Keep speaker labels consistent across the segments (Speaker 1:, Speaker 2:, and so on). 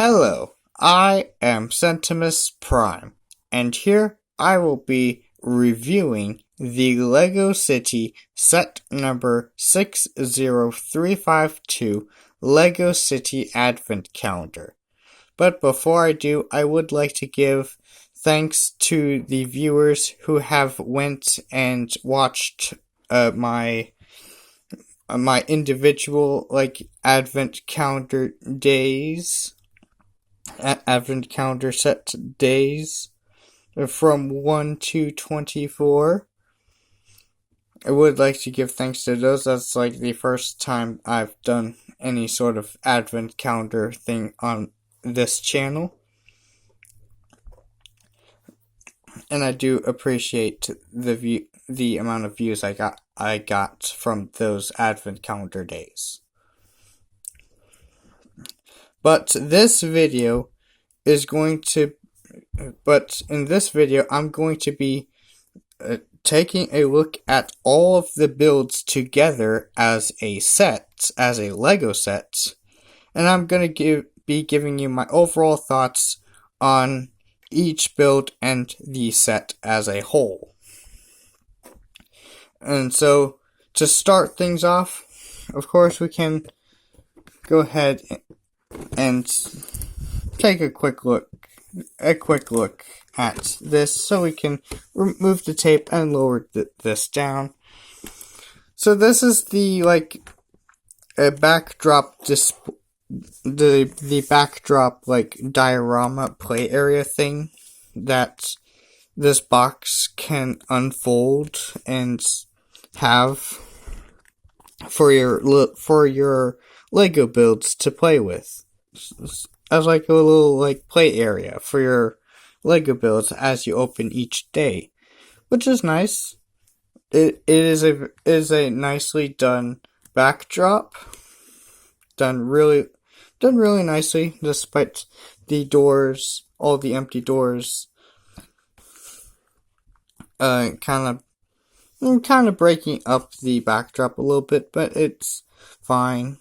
Speaker 1: Hello, I am Centimus Prime, and here I will be reviewing the LEGO City set number 60352 LEGO City Advent Calendar. But before I do, I would like to give thanks to the viewers who have went and watched my individual Advent calendar days. Advent calendar set days from 1 to 24. I would like to give thanks to those. That's like the first time I've done any sort of Advent calendar thing on this channel. And I do appreciate the amount of views I got from those Advent calendar days. But in this video, I'm going to be taking a look at all of the builds together as a set, as a LEGO set, and I'm going to be giving you my overall thoughts on each build and the set as a whole. And so, to start things off, of course, we can go ahead and take a quick look at this, so we can remove the tape and lower this down. So this is the a backdrop the backdrop diorama play area thing that this box can unfold and have for your LEGO builds to play with, as a little play area for your LEGO builds as you open each day, which is nice. It is a nicely done backdrop, done really nicely, despite the doors, all the empty doors, kind of breaking up the backdrop a little bit, but it's fine.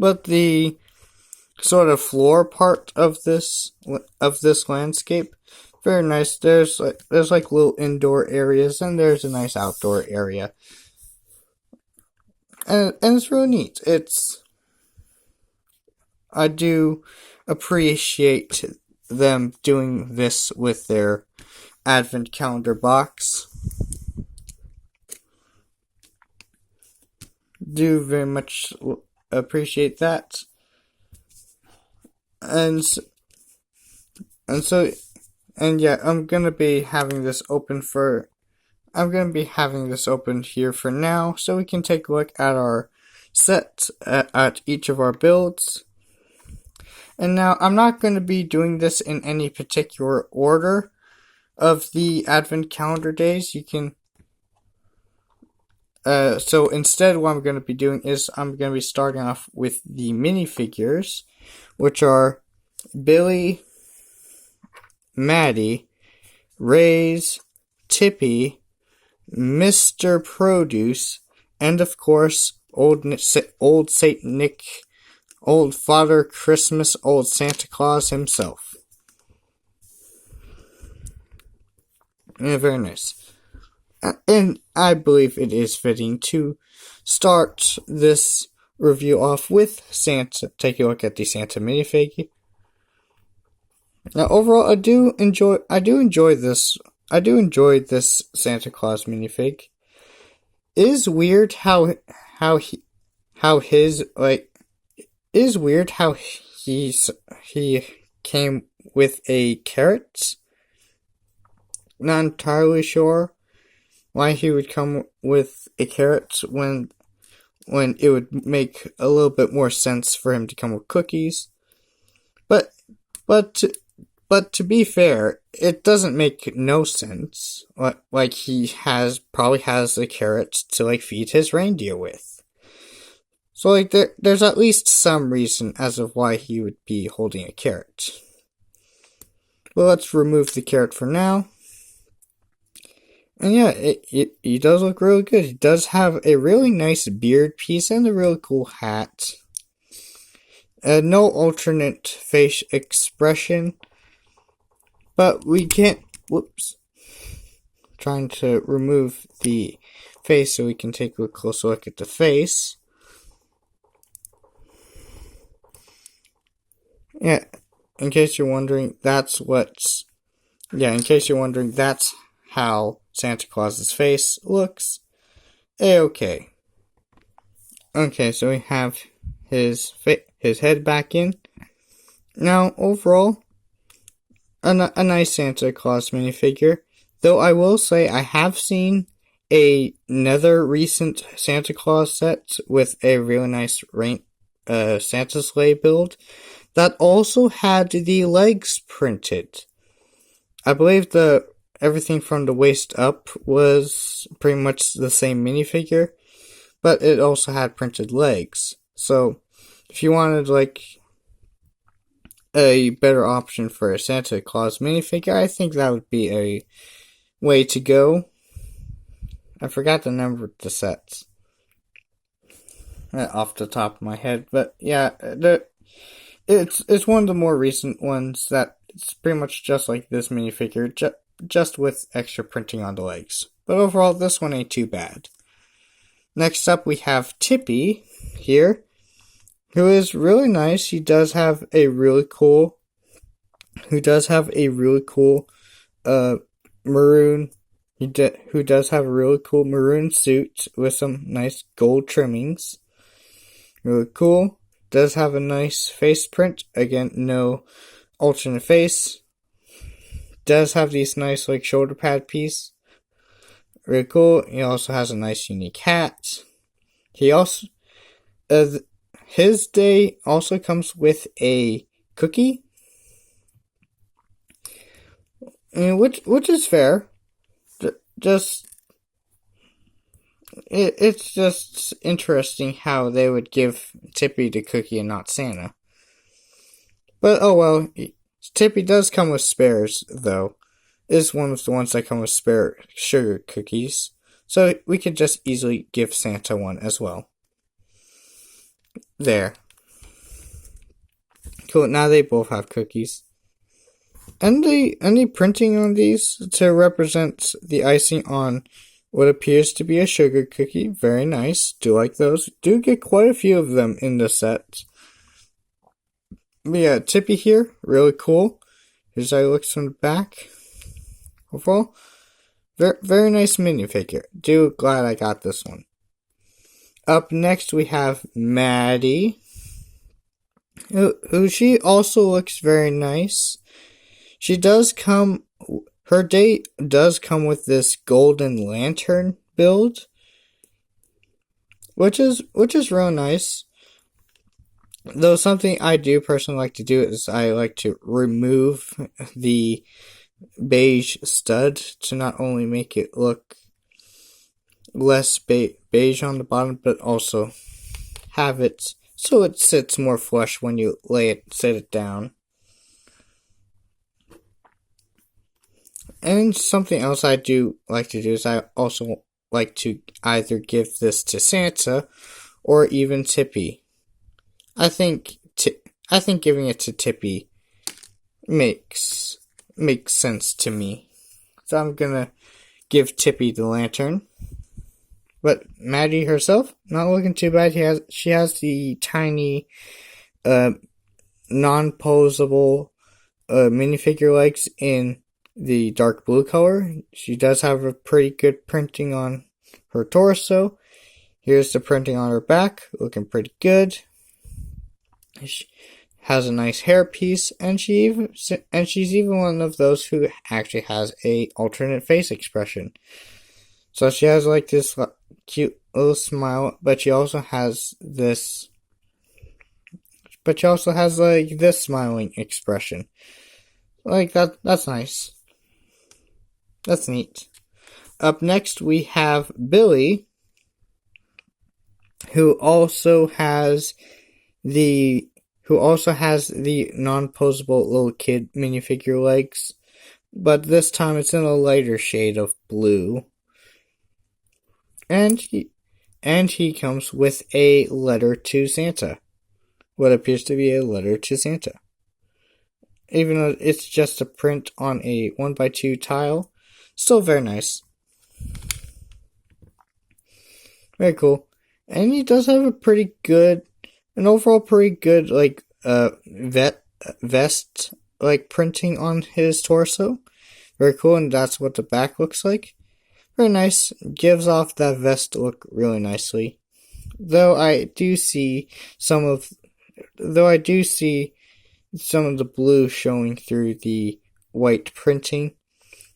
Speaker 1: But the sort of floor part of this landscape, very nice. There's little indoor areas, and there's a nice outdoor area, and it's really neat. I do appreciate them doing this with their Advent calendar box. Do very much appreciate that. And yeah, I'm gonna be having this open here for now, so we can take a look at our set at each of our builds. And now, I'm not going to be doing this in any particular order of the Advent calendar days. You can so instead, what I'm going to be doing is I'm going to be starting off with the minifigures, which are Billy, Maddie, Ray's, Tippy, Mr. Produce, and of course, Old Saint Nick, Old Father Christmas, Old Santa Claus himself. Yeah, very nice. And I believe it is fitting to start this review off with Santa. Take a look at the Santa minifig. Now, overall, I do enjoy this Santa Claus minifig. It is weird how he came with a carrot. Not entirely sure why he would come with a carrot when it would make a little bit more sense for him to come with cookies. But to be fair, it doesn't make no sense. He probably has a carrot to feed his reindeer with. So there's at least some reason as of why he would be holding a carrot. Well, let's remove the carrot for now. And yeah, he does look really good. He does have a really nice beard piece and a really cool hat. No alternate face expression, but we can't. Whoops. Trying to remove the face so we can take a closer look at the face. Yeah, in case you're wondering, that's how Santa Claus's face looks. Okay. Okay, so we have his head back in. Now, overall, a nice Santa Claus minifigure. Though I will say I have seen another recent Santa Claus set with a really nice Santa sleigh build that also had the legs printed. I believe everything from the waist up was pretty much the same minifigure, but it also had printed legs. So, if you wanted a better option for a Santa Claus minifigure, I think that would be a way to go. I forgot the number of the sets off the top of my head, but yeah, it's one of the more recent ones that it's pretty much just like this minifigure, just with extra printing on the legs. But overall, this one ain't too bad. Next up, we have Tippy here, who is really nice. He does have a really cool maroon. Who does have a really cool maroon suit with some nice gold trimmings. Really cool. Does have a nice face print. Again, no alternate face. Does have these nice shoulder pad piece. Really cool. He also has a nice unique hat. He also his day also comes with a cookie, which is fair. It's just interesting how they would give Tippy the cookie and not Santa. But oh well, Tippy does come with spares though. Is one of the ones that come with spare sugar cookies, so we could just easily give Santa one as well. There. Cool, now they both have cookies. And the printing on these to represent the icing on what appears to be a sugar cookie. Very nice. Do like those. Do get quite a few of them in the set. But yeah, Tippy here, really cool. Here's how he looks from the back. Overall, very nice minifigure. Glad I got this one. Up next we have Maddie, who she also looks very nice. Her day does come with this golden lantern build, which is real nice. Though something I do personally like to do is I like to remove the beige stud to not only make it look less beige on the bottom, but also have it so it sits more flush when you sit it down. And something else I do like to do is I also like to either give this to Santa or even Tippy. I think giving it to Tippy makes sense to me. So I'm gonna give Tippy the lantern. But Maddie herself, not looking too bad. She has the tiny, non-posable, minifigure legs in the dark blue color. She does have a pretty good printing on her torso. Here's the printing on her back, looking pretty good. She has a nice hairpiece, and she's even one of those who actually has a alternate face expression. So she has this cute little smile, but she also has this smiling expression. That's nice. That's neat. Up next we have Billy, who also has the non-posable little kid minifigure legs, but this time it's in a lighter shade of blue. And he comes with a letter to Santa. what appears to be a letter to Santa. Even though it's just a print on a 1x2 tile, still very nice. Very cool. And he does have an overall pretty good, vest, printing on his torso. Very cool, and that's what the back looks like. Very nice. Gives off that vest look really nicely. Though I do see some of the blue showing through the white printing.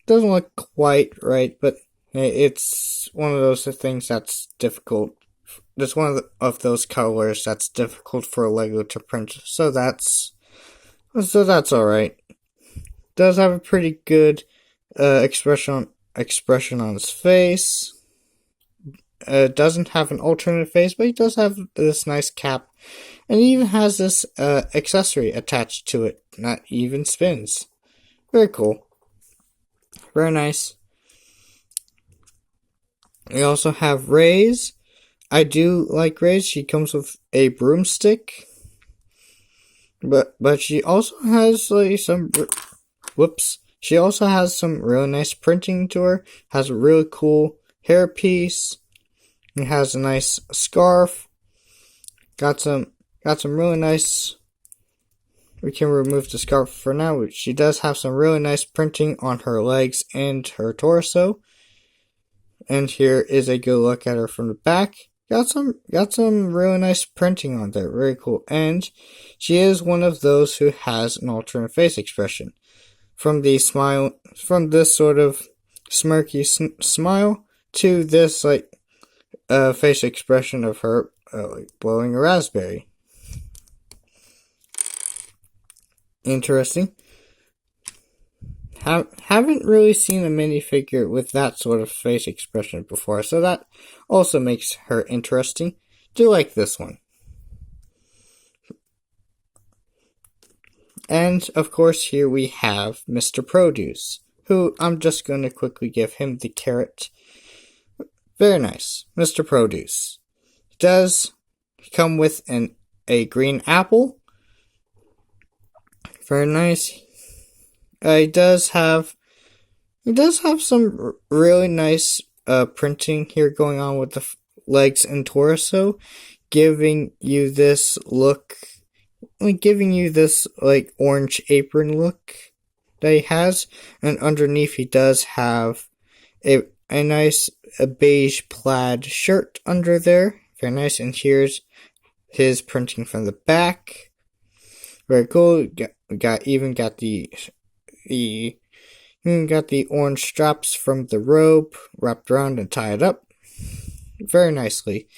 Speaker 1: Doesn't look quite right, but it's one of those things that's difficult. It's one of those colors that's difficult for a Lego to print. So that's alright. Does have a pretty good expression on his face. Doesn't have an alternate face, but he does have this nice cap. And he even has this accessory attached to it that even spins. Very cool. Very nice. We also have Ray's. I do like Ray's. She comes with a broomstick. But she also has She also has some really nice printing to her. Has a really cool hairpiece. It has a nice scarf. Got some really nice. We can remove the scarf for now. She does have some really nice printing on her legs and her torso. And here is a good look at her from the back. Got some really nice printing on there. Very cool. And she is one of those who has an alternate face expression. From this sort of smirky smile to this face expression of her blowing a raspberry. Interesting. Haven't really seen a minifigure with that sort of face expression before, so that also makes her interesting. Do like this one. And, of course, here we have Mr. Produce, who I'm just going to quickly give him the carrot. Very nice. Mr. Produce. He does come with a green apple. Very nice. He does have some really nice printing here going on with the legs and torso, giving you this look, orange apron look that he has, and underneath he does have a nice beige plaid shirt under there. Very nice. And here's his printing from the back. Very cool. Got the orange straps from the robe wrapped around and tied up very nicely.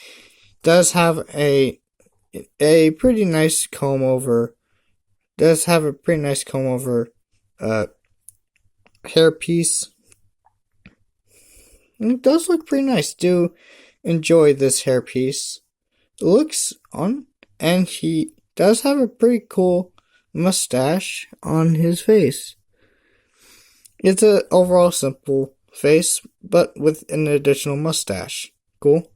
Speaker 1: Does have a pretty nice comb over. Does have a pretty nice comb over hairpiece. And it does look pretty nice. Do enjoy this hairpiece. It looks on, and he does have a pretty cool mustache on his face. It's an overall simple face, but with an additional mustache. Cool.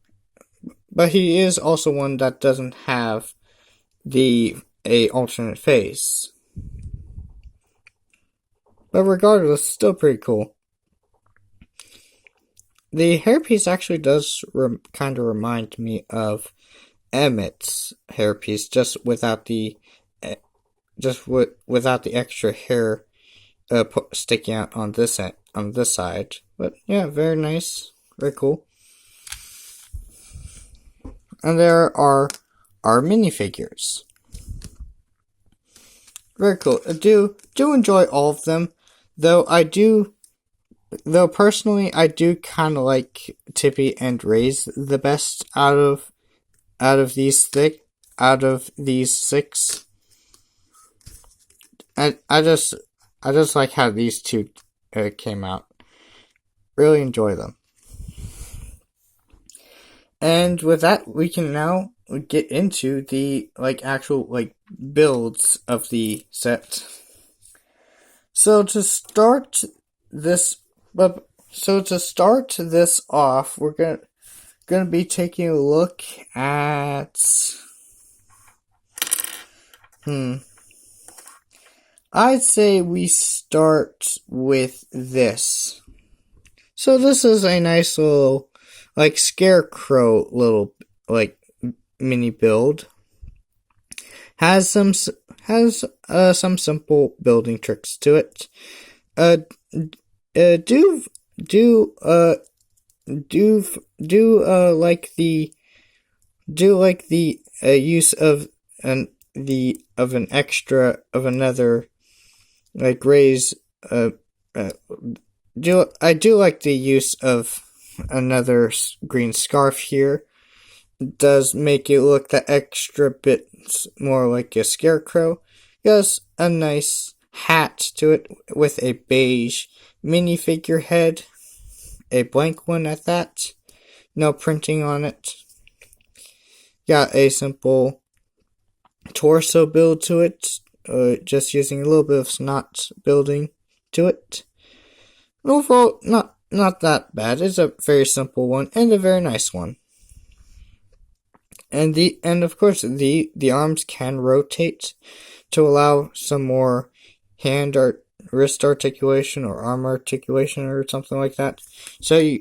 Speaker 1: But he is also one that doesn't have a alternate face. But regardless, still pretty cool. The hairpiece actually does kind of remind me of Emmett's hairpiece, just without the extra hair sticking out on this side. But yeah, very nice, very cool. And there are our minifigures. Very cool. I do enjoy all of them, though personally I do kind of like Tippy and Ray's the best out of these six. I just like how these two came out. Really enjoy them. And with that, we can now get into the actual builds of the set. So to start this off, we're gonna be taking a look at I'd say we start with this. So this is a nice little, like, Scarecrow little, like, mini build. Has some simple building tricks to it. Like the use of another, like, raise I do like the use of another green scarf here. It does make it look that extra bit more like a scarecrow. Yes, a nice hat to it with a beige minifigure head, a blank one at that, no printing on it. Got a simple torso build to it, just using a little bit of snot building to it. Overall, not that bad. It's a very simple one and a very nice one. And of course the arms can rotate to allow some more hand or wrist articulation or arm articulation or something like that. So you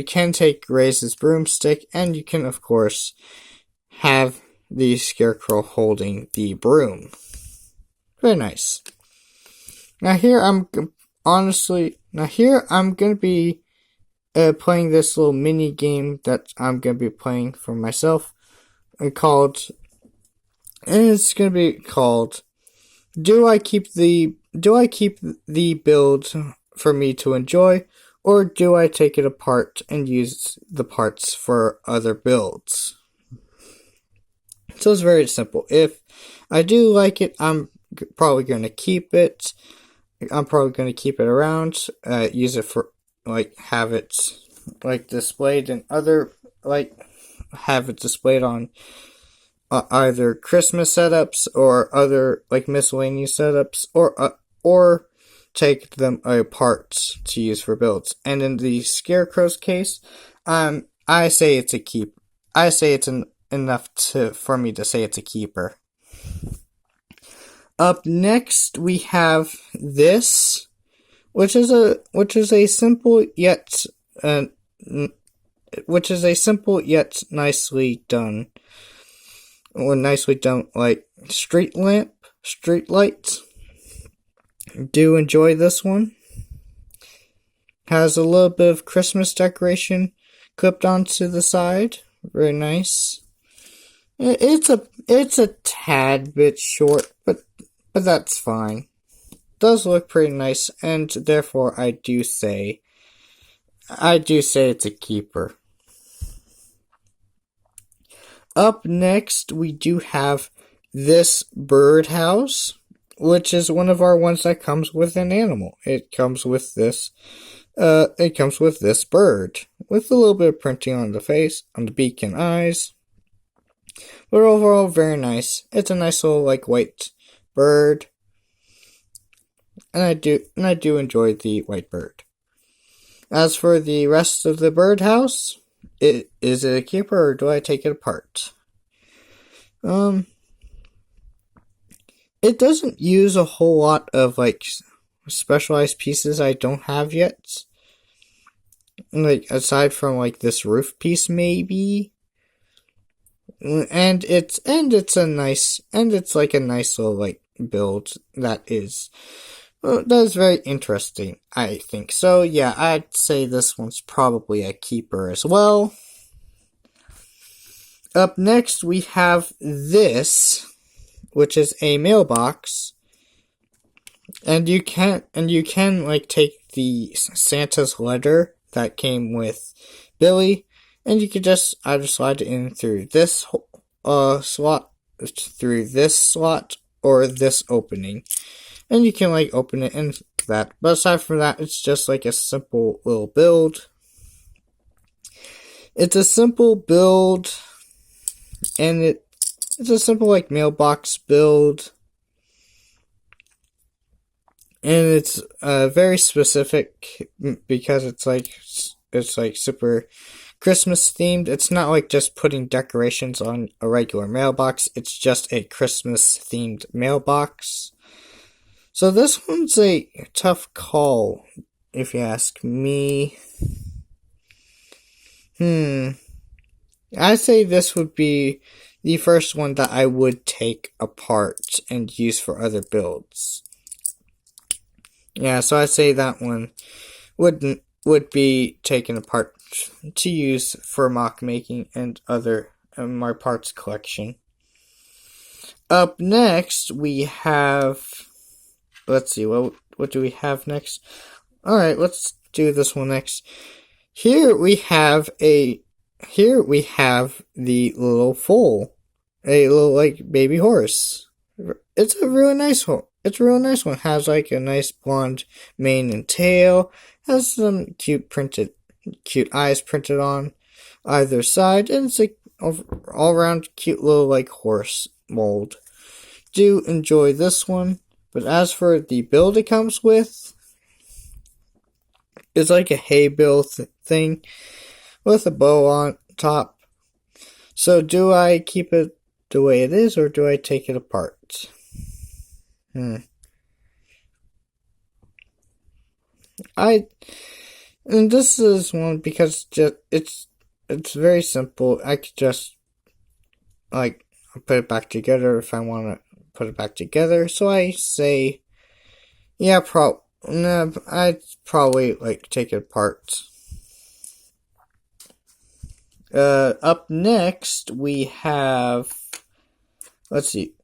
Speaker 1: can take Ray's broomstick, and you can of course have the Scarecrow holding the broom. Very nice. Now here I'm going to be playing this little mini game that I'm going to be playing for myself, and it's going to be called Do I keep the build for me to enjoy, or do I take it apart and use the parts for other builds? So it's very simple. If I do like it, I'm probably going to keep it. I'm probably going to keep it around, use it for, like, have it, like, displayed in other, like, have it displayed on either Christmas setups or other, like, miscellaneous setups, or take them apart to use for builds. And in the Scarecrow's case, I say it's a keep. I say it's enough for me to say it's a keeper. Up next, we have this, which is a simple yet nicely done. Like, street light. Do enjoy this one. Has a little bit of Christmas decoration clipped onto the side. Very nice. It's a tad bit short, but that's fine. Does look pretty nice, and therefore I do say it's a keeper. Up next, we do have this birdhouse, which is one of our ones that comes with an animal. It comes with this bird, with a little bit of printing on the face, on the beak and eyes. But overall, very nice. It's a nice little, like, white bird. And I do enjoy the white bird. As for the rest of the birdhouse, is it a keeper, or do I take it apart? It doesn't use a whole lot of, like, specialized pieces I don't have yet. Like, aside from, like, this roof piece, maybe. And it's like a nice little, like, build that is very interesting, I think. So yeah, I'd say this one's probably a keeper as well. Up next, we have this, which is a mailbox, and you can like take the Santa's letter that came with Billy, and you could just either slide it in through this slot, or this opening, and you can, like, open it in that. But aside from that, it's just like a simple little build. It's a simple build, and it's a simple, like, mailbox build, and it's very specific because it's like super Christmas themed. It's not like just putting decorations on a regular mailbox. It's just a Christmas themed mailbox. So this one's a tough call, if you ask me. I say this would be the first one that I would take apart and use for other builds. Yeah, so I'd say that one would be taken apart to use for mock making and other my parts collection. Up next, we have. Let's see, what do we have next? Alright, let's do this one next. Here we have the little foal. A little, like, baby horse. It's a really nice one. It's a real nice one. Has, like, a nice blonde mane and tail. Has some cute eyes printed on either side. And it's, like, all around cute little, like, horse mold. Do enjoy this one. But as for the build it comes with, it's like a hay bale thing with a bow on top. So do I keep it the way it is, or do I take it apart? And this is one because it's very simple. I could just like put it back together if I want to put it back together. So I say, yeah, I'd probably like take it apart. Up next we have, let's see.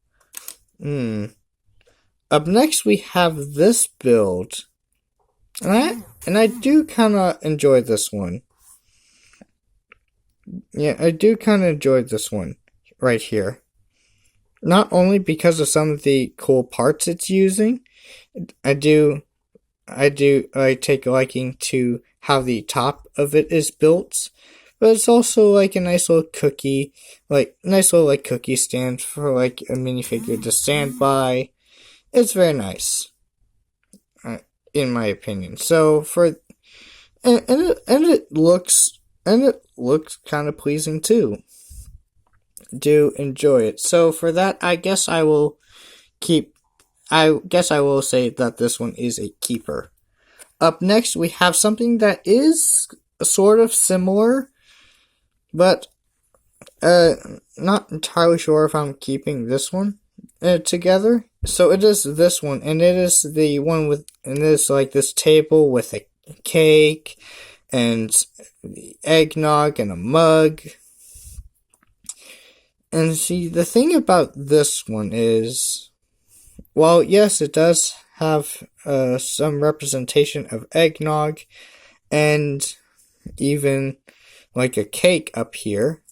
Speaker 1: Up next we have this build. And I do kind of enjoy this one. Yeah, I do kind of enjoy this one right here. Not only because of some of the cool parts it's using, I take a liking to how the top of it is built, but it's also like a nice little cookie stand for like a minifigure to stand by. It's very nice, in my opinion. So and it looks kind of pleasing too. Do enjoy it. So for that, I guess I will say that this one is a keeper. Up next, we have something that is sort of similar, but not entirely sure if I'm keeping this one together. So it is this one, and it is the one and it is like this table with a cake and eggnog and a mug. And see, the thing about this one is, well, yes, it does have some representation of eggnog and even like a cake up here.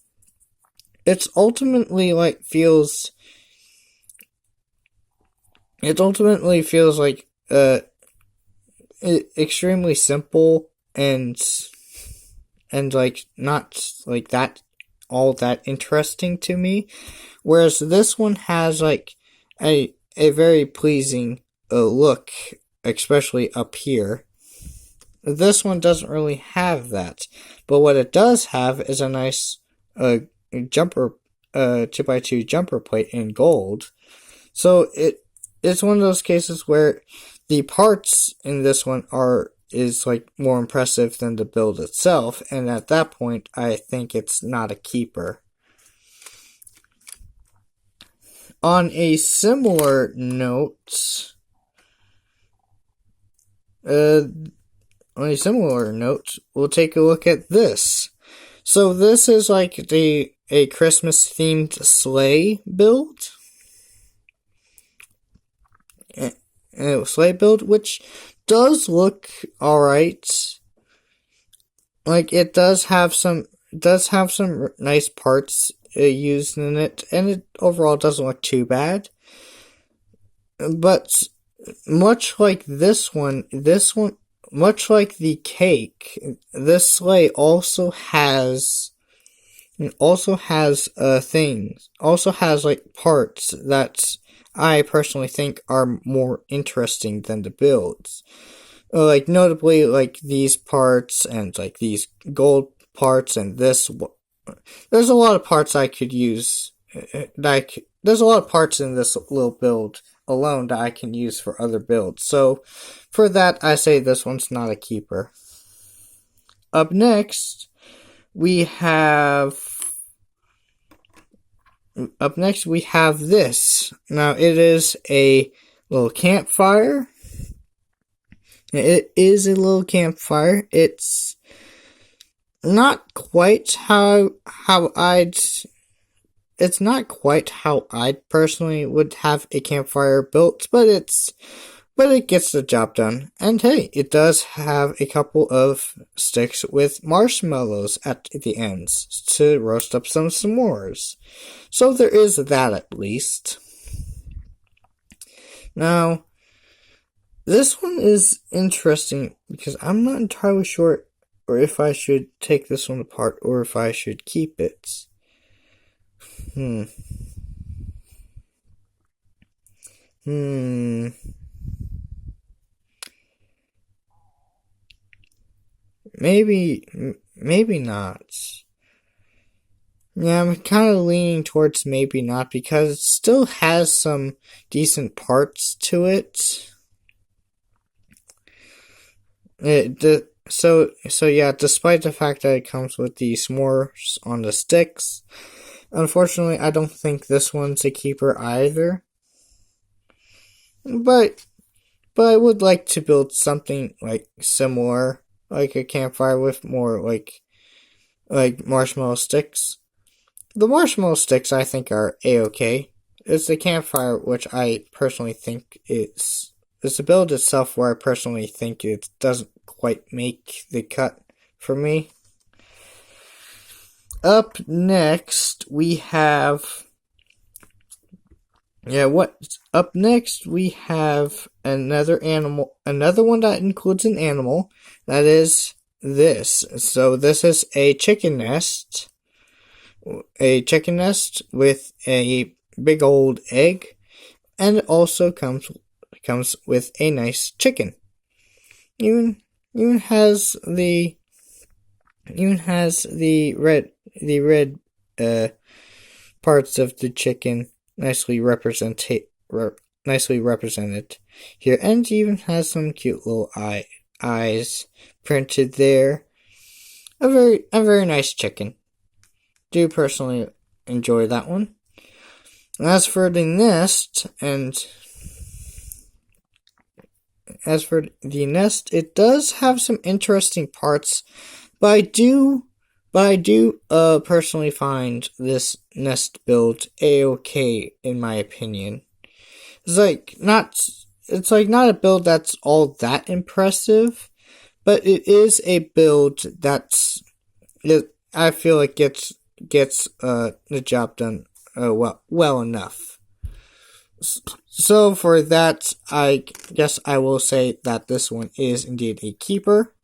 Speaker 1: It's ultimately feels like extremely simple and like not like that all that interesting to me, whereas this one has like a very pleasing look, especially up here. This one doesn't really have that, but what it does have is a nice jumper 2x2 jumper plate in gold. So it's one of those cases where the parts in this one is like more impressive than the build itself, and at that point I think it's not a keeper. On a similar note, we'll take a look at this. So this is like a Christmas themed sleigh build. Sleigh build, which does look alright. Like it does have some nice parts used in it, and it overall doesn't look too bad. But much like this one, much like the cake, this sleigh also has like parts that I personally think are more interesting than the builds. Like notably like these parts and like these gold parts and this. There's a lot of parts I could use. There's a lot of parts in this little build alone that I can use for other builds. So for that, I say this one's not a keeper. Up next, we have this. Now, it is a little campfire. It is a little campfire. It's not quite how I'd personally would have a campfire built, but it gets the job done. And hey, it does have a couple of sticks with marshmallows at the ends to roast up some s'mores. So there is that at least. Now, this one is interesting because I'm not entirely sure or if I should take this one apart or if I should keep it. Maybe not. Yeah, I'm kind of leaning towards maybe not because it still has some decent parts to it. So yeah, despite the fact that it comes with the s'mores on the sticks, unfortunately, I don't think this one's a keeper either. But I would like to build something like similar, like a campfire with more like marshmallow sticks. The marshmallow sticks I think are a-okay. It's the campfire which I personally think it's the build itself where I personally think it doesn't quite make the cut for me. Up next we have another one that includes an animal. That is this. So this is a chicken nest. A chicken nest with a big old egg, and it also comes with a nice chicken. Even has the red parts of the chicken nicely represented here, and even has some cute little eyes printed there. A very nice chicken. Do personally enjoy that one. As for the nest, it does have some interesting parts, but I do personally find this nest build a-okay in my opinion. It's not a build that's all that impressive, but it is a build I feel like gets the job done well enough. So for that, I guess I will say that this one is indeed a keeper.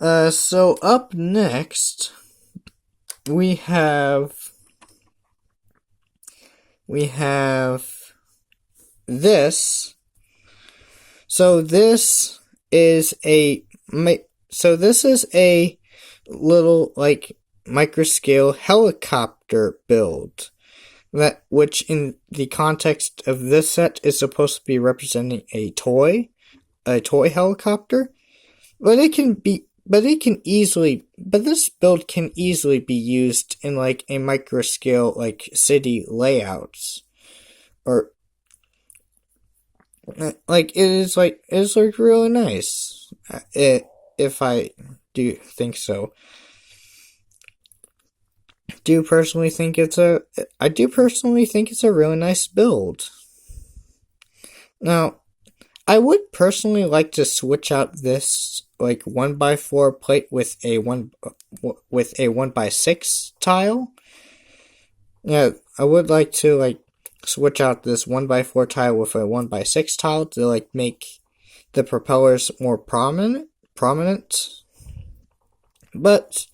Speaker 1: So up next, we have this. So this is a little microscale helicopter build, which in the context of this set is supposed to be representing a toy helicopter, but this build can easily be used in a microscale city layouts, or it is really nice. If I do think so. I do personally think it's a really nice build. Now, I would personally like to switch out this 1x4 plate with a 1x6 tile. Yeah, I would like to switch out this 1x4 tile with a 1x6 tile to make the propellers more prominent. But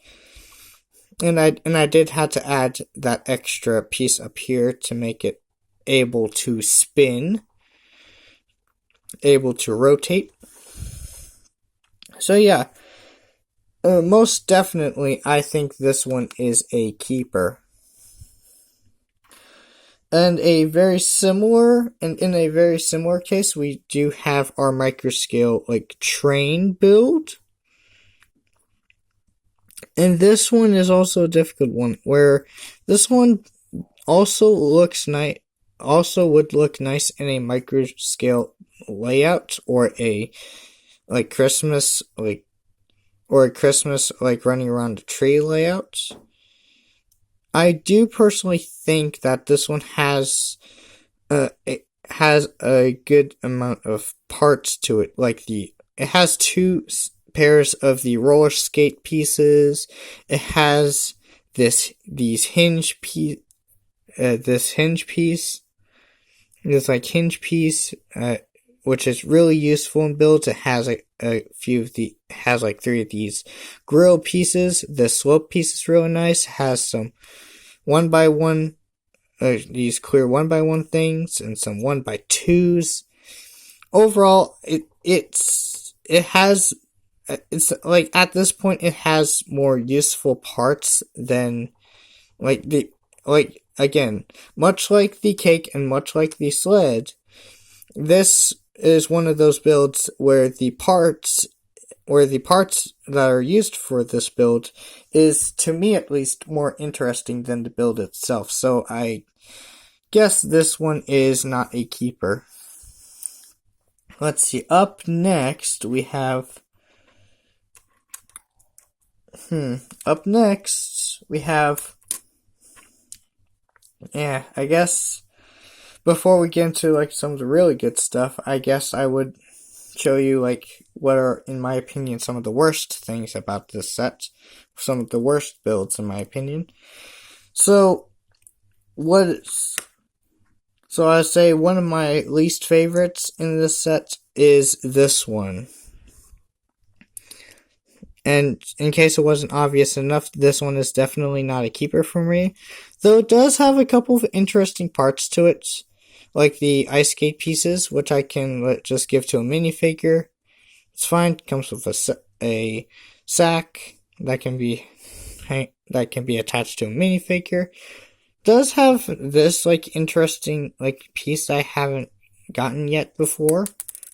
Speaker 1: I did have to add that extra piece up here to make it able to spin, able to rotate. So yeah, Most definitely, I think this one is a keeper. And in a very similar case, we do have our microscale, train build. And this one is also a difficult one, where this one also would look nice in a microscale layout, or a Christmas running around a tree layout. I do personally think that this one has a good amount of parts to it. It has two pairs of the roller skate pieces. It has this hinge piece, which is really useful in builds. It has has 3 of these grill pieces. The slope piece is really nice. It has some 1x1, these clear 1x1 things, and some 1x2s. Overall, at this point, it has more useful parts than, again, much like the cake and much like the sled, this is one of those builds where the parts that are used for this build is, to me at least, more interesting than the build itself. So I guess this one is not a keeper. Let's see. Up next, we have... Yeah, I guess... Before we get into, some of the really good stuff, I guess I would show you, what are, in my opinion, some of the worst things about this set. Some of the worst builds, in my opinion. So I say one of my least favorites in this set is this one. And in case it wasn't obvious enough, this one is definitely not a keeper for me. Though it does have a couple of interesting parts to it, like the ice skate pieces, which I can just give to a minifigure. It's fine. It comes with a sack that can be attached to a minifigure. Does have this interesting piece I haven't gotten yet before,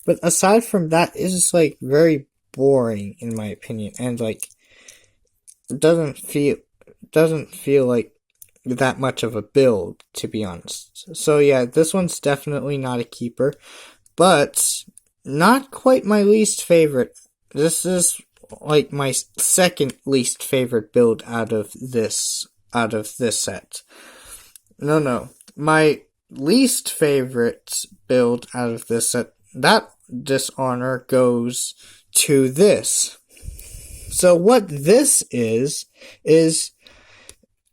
Speaker 1: but aside from that, it's very boring in my opinion, and it doesn't feel like that much of a build, to be honest. So yeah, this one's definitely not a keeper, but not quite my least favorite. This is my second least favorite build out of this set. No. My least favorite build out of this set, that dishonor goes to this. So what this is,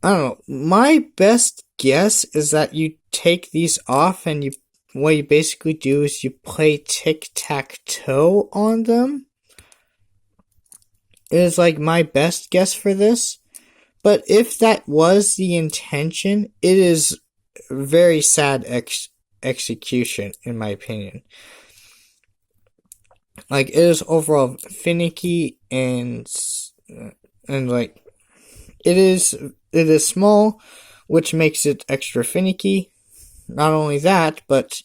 Speaker 1: I don't know, my best guess is that you take these off and what you basically do is you play Tic Tac Toe on them. It is my best guess for this. But if that was the intention, it is very sad execution, in my opinion. It is overall finicky, and it is small, which makes it extra finicky. Not only that, but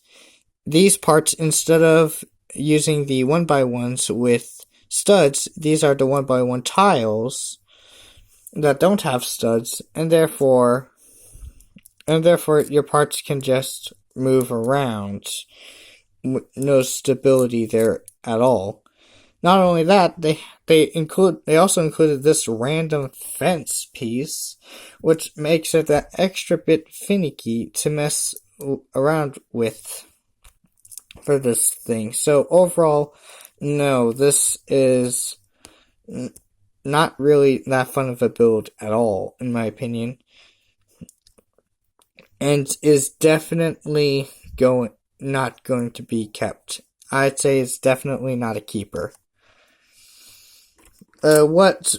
Speaker 1: these parts, instead of using the 1x1s with studs, these are the 1x1 tiles that don't have studs, and therefore your parts can just move around with no stability there at all. Not only that, they also included this random fence piece, which makes it that extra bit finicky to mess around with for this thing. So overall, no, this is not really that fun of a build at all, in my opinion, and is definitely not going to be kept. I'd say it's definitely not a keeper. What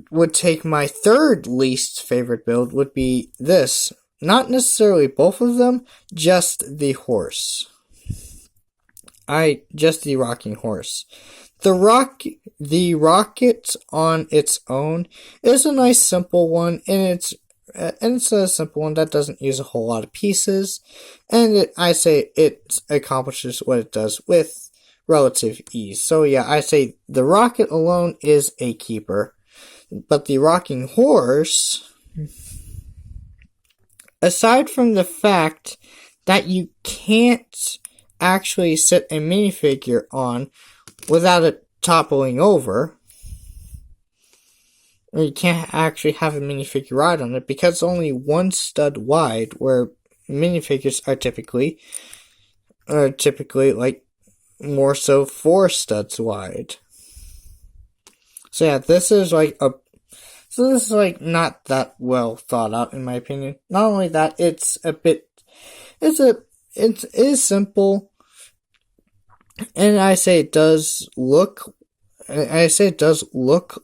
Speaker 1: would take my third least favorite build would be this. Not necessarily both of them, just the horse. Just the rocking horse. the rocket on its own is a nice simple one, and it's a simple one that doesn't use a whole lot of pieces, and I say it accomplishes what it does with relative ease. So yeah, I say the rocket alone is a keeper, but the rocking horse, aside from the fact that you can't actually sit a minifigure on without it toppling over, or you can't actually have a minifigure ride on it because it's only one stud wide, where minifigures are typically like more so 4 studs wide. So yeah, this is like not that well thought out in my opinion. Not only that, it is simple, and I say it does look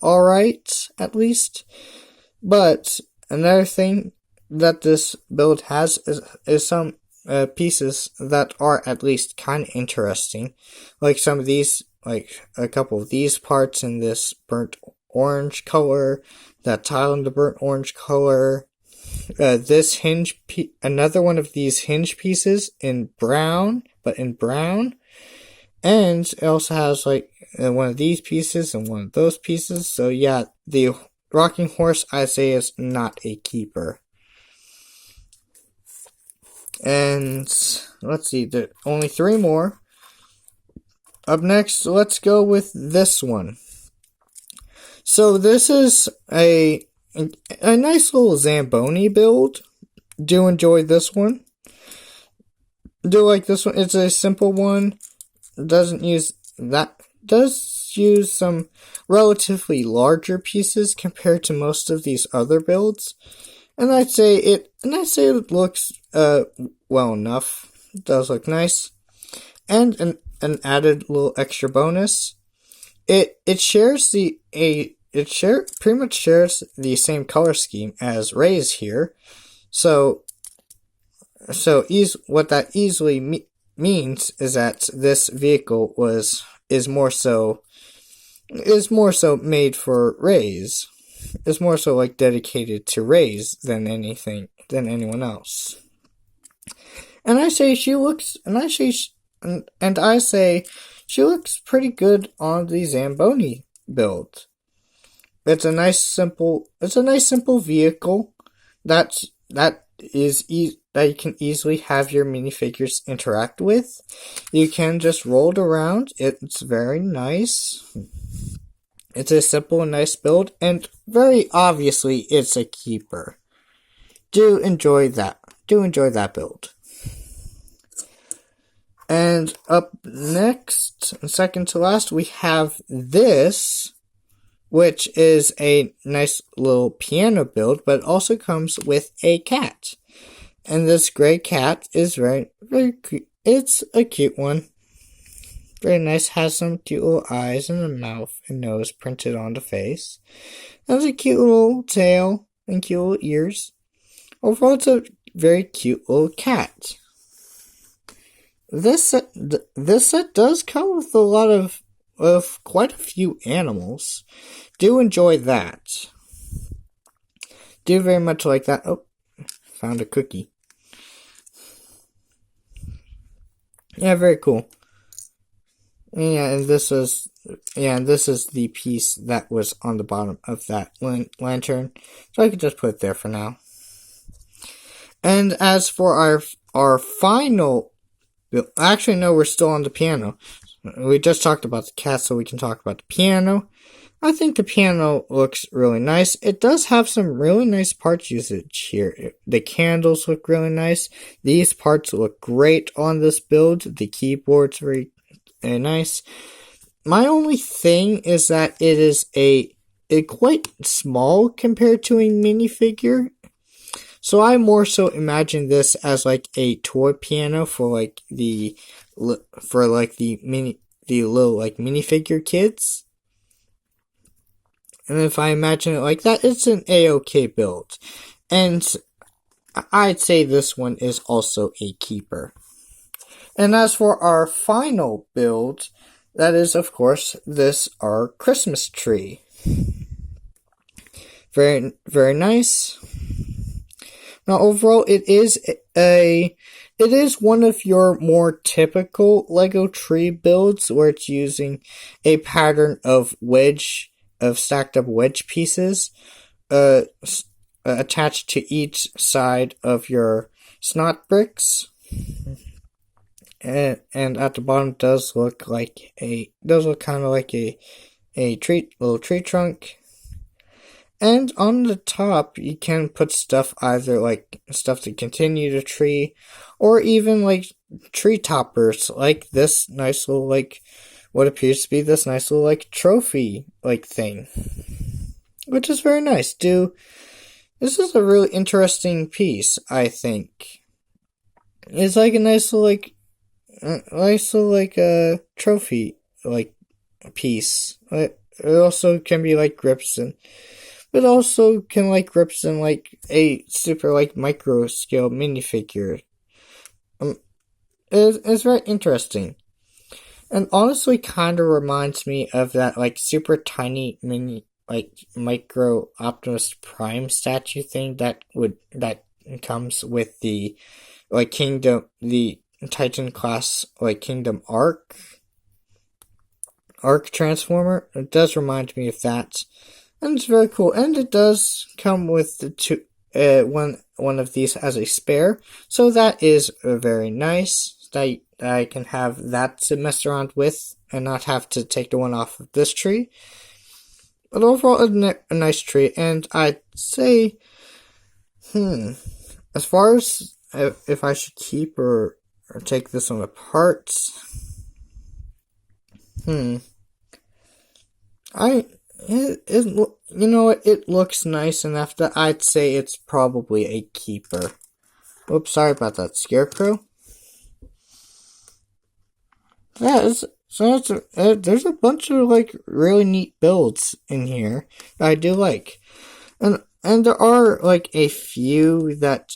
Speaker 1: alright, at least. But another thing that this build has is some pieces that are at least kind of interesting. Like some of these, like a couple of these parts in this burnt orange color, that tile in the burnt orange color, this another one of these hinge pieces in brown, and it also has like one of these pieces and one of those pieces. So yeah, the rocking horse, I say, is not a keeper. And let's see, there are only 3 more. Up next, let's go with this one. So this is a nice little Zamboni build. Do enjoy this one. Do like this one. It's a simple one. Does use some relatively larger pieces compared to most of these other builds. And I'd say it looks well enough. It does look nice. And an added little extra bonus. It pretty much shares the same color scheme as Ray's here. So what that easily means is that this vehicle is more so made for Ray's. Is more so like dedicated to Ray's than anyone else. And I say she looks pretty good on the Zamboni build. It's a nice simple vehicle that you can easily have your minifigures interact with. You can just roll it around. It's very nice. It's a simple and nice build, and very obviously it's a keeper. Do enjoy that build. And up next, second to last, we have this, which is a nice little piano build, but it also comes with a cat. And this gray cat is very, very cute. It's a cute one. Very nice, has some cute little eyes and a mouth and nose printed on the face. Has a cute little tail and cute little ears. Overall, it's a very cute little cat. This set does come with a lot of quite a few animals. Do enjoy that. Do very much like that. Oh, found a cookie. Yeah, very cool. Yeah, and this is the piece that was on the bottom of that lantern. So I could just put it there for now. And as for our final, actually no, we're still on the piano. We just talked about the cat, so we can talk about the piano. I think the piano looks really nice. It does have some really nice parts usage here. The candles look really nice. These parts look great on this build. The keyboard's very nice. My only thing is that it is a quite small compared to a minifigure. So I more so imagine this as like a toy piano for the little minifigure kids. And if I imagine it like that, it's an A-OK build. And I'd say this one is also a keeper. And as for our final build, that is, of course, this our Christmas tree. Very, very nice. Now, overall, it is one of your more typical Lego tree builds, where it's using a pattern of stacked up wedge pieces, attached to each side of your snot bricks. And at the bottom does look kind of like a little tree trunk. And on the top, you can put stuff, either like stuff to continue the tree, or even like tree toppers, like this nice little, like, what appears to be this nice little, like, trophy, like, thing. Which is very nice. This is a really interesting piece, I think. It's like a nice little, trophy, like, piece. It also can be, like, grips and... But also can, like, represent, like, a super, like, micro scale minifigure. It's very interesting. And honestly kind of reminds me of that, like, super tiny micro Optimus Prime statue thing that comes with the, like, the Titan class, like, Kingdom Arc Transformer. It does remind me of that. And it's very cool. And it does come with one of these as a spare. So that is very nice. That I can have that to mess around with and not have to take the one off of this tree. But overall, a nice tree. And I'd say, as far as if I should keep or take this one apart, it looks nice enough that I'd say it's probably a keeper. Oops, sorry about that, Scarecrow. Yeah, there's a bunch of, like, really neat builds in here that I do like. And there are, like, a few that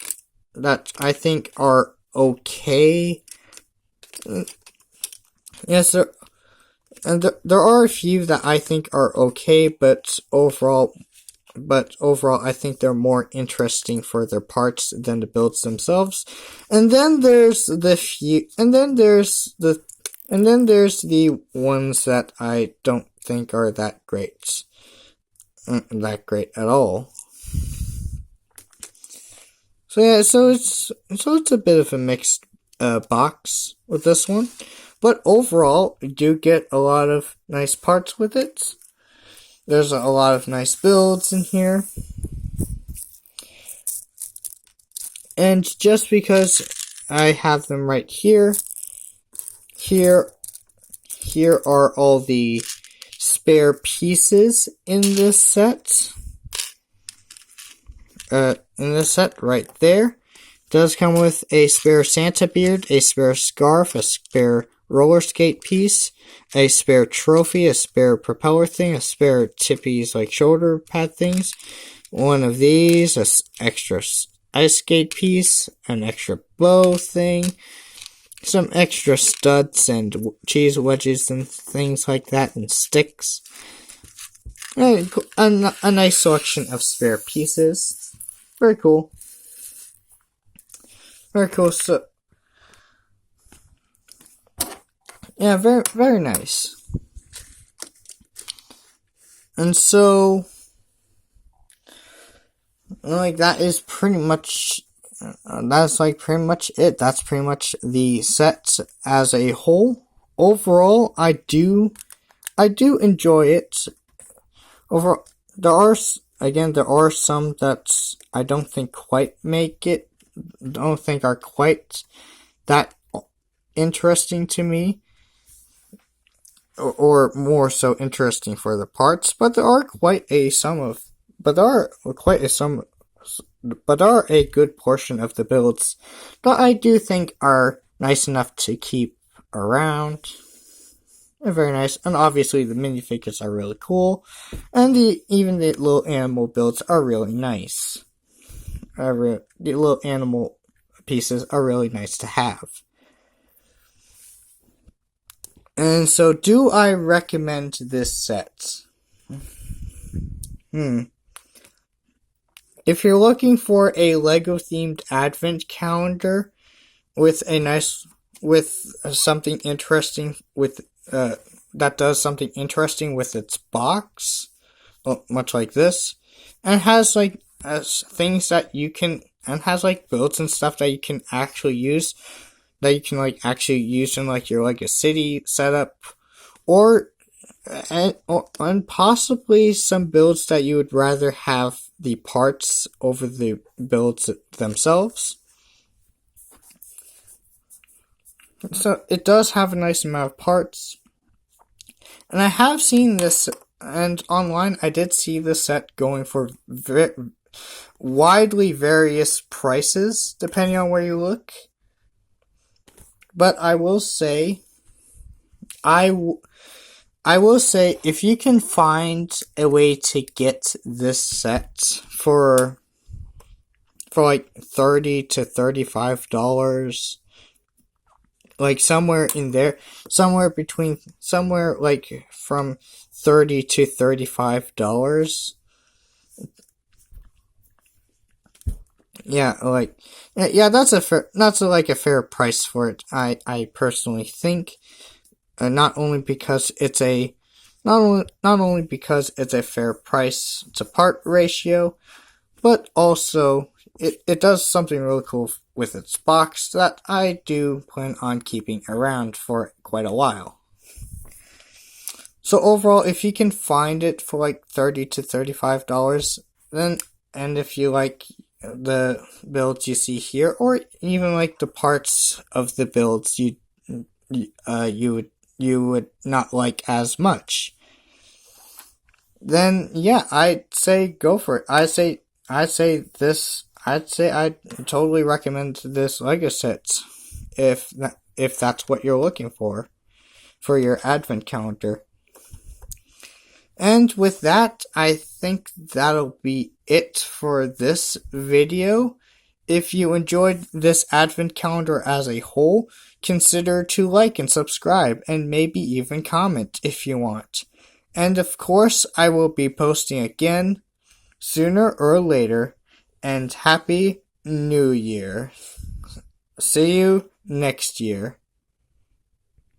Speaker 1: I think are okay. Yes, there are a few that I think are okay, but overall, I think they're more interesting for their parts than the builds themselves. And then there's the ones that I don't think are that great at all. So yeah, so it's a bit of a mixed box with this one. But overall, you do get a lot of nice parts with it. There's a lot of nice builds in here. And just because I have them right here are all the spare pieces in this set. Right there. It does come with a spare Santa beard, a spare scarf, a spare roller skate piece, a spare trophy, a spare propeller thing, a spare Tippy's, like, shoulder pad things, one of these, a extra ice skate piece, an extra bow thing, some extra studs and cheese wedges and things like that, and sticks. A nice selection of spare pieces. Very cool. Very cool. So, yeah, very, very nice. And so, like, that is pretty much, that's, like, pretty much it. That's pretty much the set as a whole. Overall, I do enjoy it. Overall, there are some that I don't think quite make it, don't think are quite that interesting to me. Or more so interesting for the parts, but there are a good portion of the builds that I do think are nice enough to keep around. They're very nice, and obviously the minifigures are really cool, and even the little animal builds are really nice. The little animal pieces are really nice to have. And so, do I recommend this set? If you're looking for a Lego themed advent calendar with something interesting that does something interesting with its box, much like this, and has things that you can, and has builds and stuff that you can actually use, in your Lego City setup, and possibly some builds that you would rather have the parts over the builds themselves. So it does have a nice amount of parts. And I have seen this, and online I did see this set going for widely various prices, depending on where you look. But I will say, if you can find a way to get this set for $30 to $35, somewhere in there, somewhere from $30 to $35. Yeah, that's a fair price for it. I personally think, not only because it's a fair price to part ratio, but also it does something really cool with its box that I do plan on keeping around for quite a while. So overall, if you can find it for $30 to $35, then, and if you like the builds you see here, or even the parts of the builds you would not like as much, then yeah, I'd say go for it. I'd totally recommend this Lego set if that's what you're looking for your advent calendar. And with that, I think that'll be it for this video. If you enjoyed this advent calendar as a whole, consider to like and subscribe, and maybe even comment if you want. And of course, I will be posting again sooner or later, and Happy New Year. See you next year.